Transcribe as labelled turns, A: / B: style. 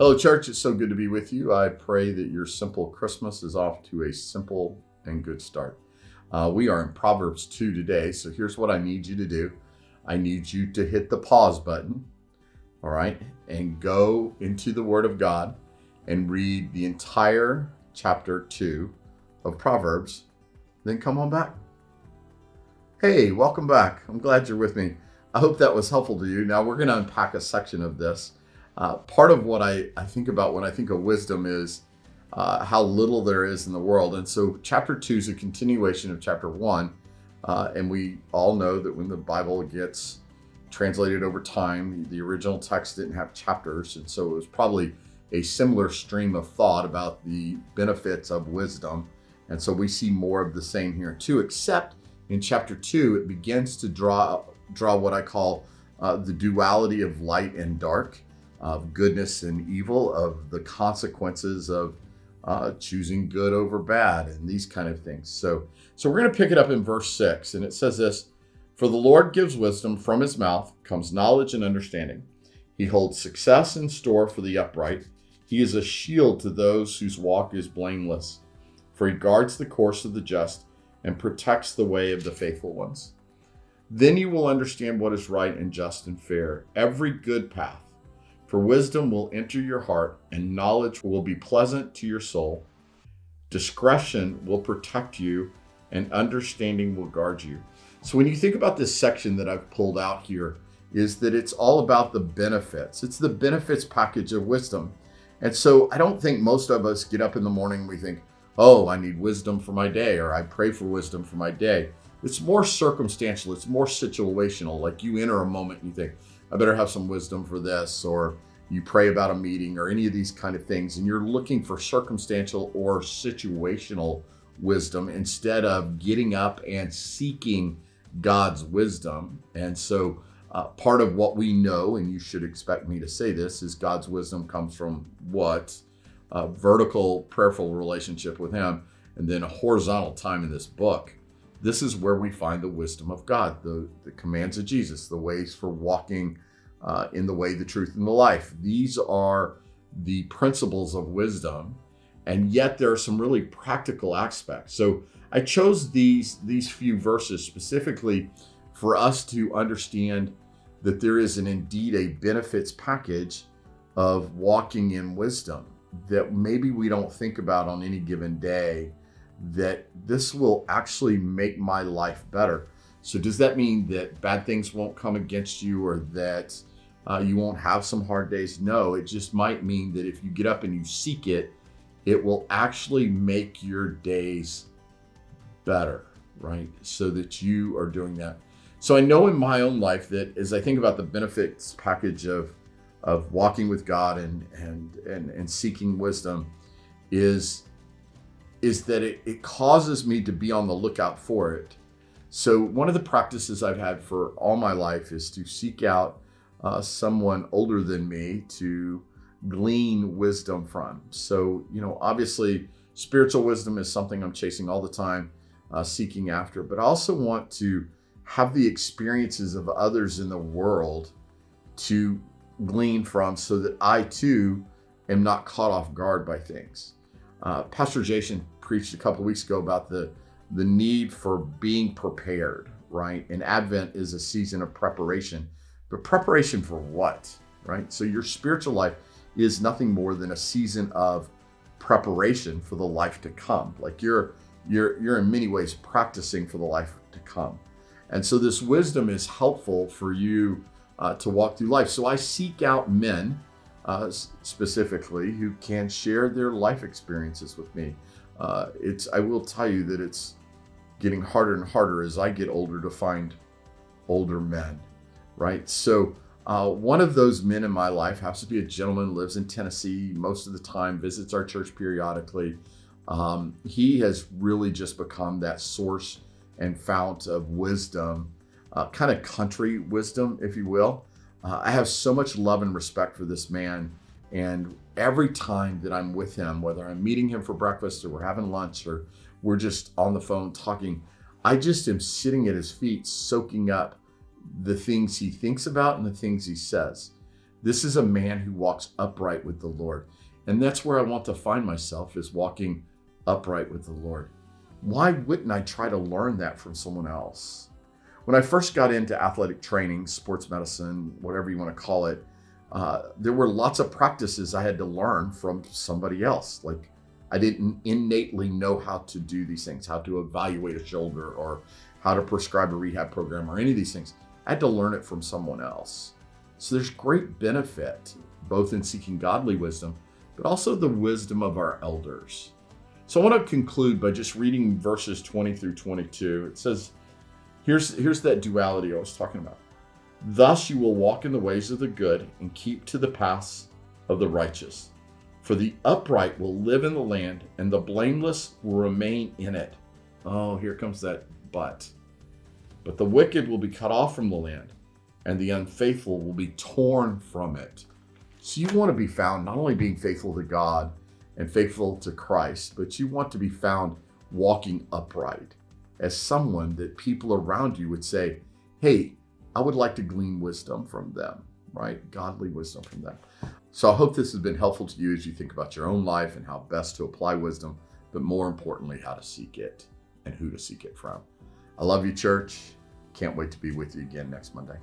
A: Hello, church. It's so good to be with you. I pray that your simple Christmas is off to a simple and good start. We are in Proverbs 2 today, so here's what I need you to do. I need you to hit the pause button, all right, and go into the Word of God and read the entire chapter 2 of Proverbs, then come on back. Hey, welcome back. I'm glad you're with me. I hope that was helpful to you. Now we're going to unpack a section of this. Part of what I think about when I think of wisdom is how little there is in the world. And so chapter 2 is a continuation of chapter 1. And we all know that when the Bible gets translated over time, the original text didn't have chapters. And so it was probably a similar stream of thought about the benefits of wisdom. And so we see more of the same here too, except in chapter 2, it begins to draw what I call the duality of light and dark, of goodness and evil, of the consequences of choosing good over bad, and these kind of things. So we're going to pick it up in verse 6, and it says this: "For the Lord gives wisdom, from his mouth comes knowledge and understanding. He holds success in store for the upright. He is a shield to those whose walk is blameless. For he guards the course of the just and protects the way of the faithful ones. Then you will understand what is right and just and fair, every good path. For wisdom will enter your heart, and knowledge will be pleasant to your soul. Discretion will protect you, and understanding will guard you." So when you think about this section that I've pulled out here, is that it's all about the benefits. It's the benefits package of wisdom. And so I don't think most of us get up in the morning and we think, oh, I need wisdom for my day, or I pray for wisdom for my day. It's more circumstantial. It's more situational. Like you enter a moment and you think, I better have some wisdom for this, or you pray about a meeting or any of these kind of things, and you're looking for circumstantial or situational wisdom instead of getting up and seeking God's wisdom. And so part of what we know, and you should expect me to say this, is God's wisdom comes from what? A vertical prayerful relationship with him, and then a horizontal time in this book. This is where we find the wisdom of God, the commands of Jesus, the ways for walking in the way, the truth, and the life. These are the principles of wisdom, and yet there are some really practical aspects. So I chose these few verses specifically for us to understand that there is indeed a benefits package of walking in wisdom that maybe we don't think about on any given day, that this will actually make my life better. So does that mean that bad things won't come against you, or that you won't have some hard days? No, it just might mean that if you get up and you seek it, it will actually make your days better, right? So that you are doing that. So I know in my own life that as I think about the benefits package of walking with God and seeking wisdom is that it causes me to be on the lookout for it. So one of the practices I've had for all my life is to seek out someone older than me to glean wisdom from. So, obviously spiritual wisdom is something I'm chasing all the time, seeking after, but I also want to have the experiences of others in the world to glean from, so that I too am not caught off guard by things. Pastor Jason preached a couple of weeks ago about the need for being prepared, right? And Advent is a season of preparation, but preparation for what, right? So your spiritual life is nothing more than a season of preparation for the life to come. Like you're in many ways practicing for the life to come. And so this wisdom is helpful for you to walk through life. So I seek out men specifically who can share their life experiences with me. I will tell you that it's getting harder and harder as I get older to find older men, right? So one of those men in my life happens to be a gentleman who lives in Tennessee most of the time, visits our church periodically. He has really just become that source and fount of wisdom, kind of country wisdom, if you will. I have so much love and respect for this man. And every time that I'm with him, whether I'm meeting him for breakfast or we're having lunch or we're just on the phone talking, I just am sitting at his feet, soaking up the things he thinks about and the things he says. This is a man who walks upright with the Lord. And that's where I want to find myself, is walking upright with the Lord. Why wouldn't I try to learn that from someone else? When I first got into athletic training, sports medicine, whatever you want to call it, there were lots of practices I had to learn from somebody else. Like, I didn't innately know how to do these things, how to evaluate a shoulder or how to prescribe a rehab program or any of these things. I had to learn it from someone else. So there's great benefit both in seeking godly wisdom, but also the wisdom of our elders. So I want to conclude by just reading verses 20 through 22. It says, here's that duality I was talking about. Thus you will walk in the ways of the good and keep to the paths of the righteous. For the upright will live in the land, and the blameless will remain in it. Oh, here comes that but. But the wicked will be cut off from the land, and the unfaithful will be torn from it. So you want to be found not only being faithful to God and faithful to Christ, but you want to be found walking upright as someone that people around you would say, hey, I would like to glean wisdom from them, right? Godly wisdom from them. So I hope this has been helpful to you as you think about your own life and how best to apply wisdom, but more importantly, how to seek it and who to seek it from. I love you, church. Can't wait to be with you again next Monday.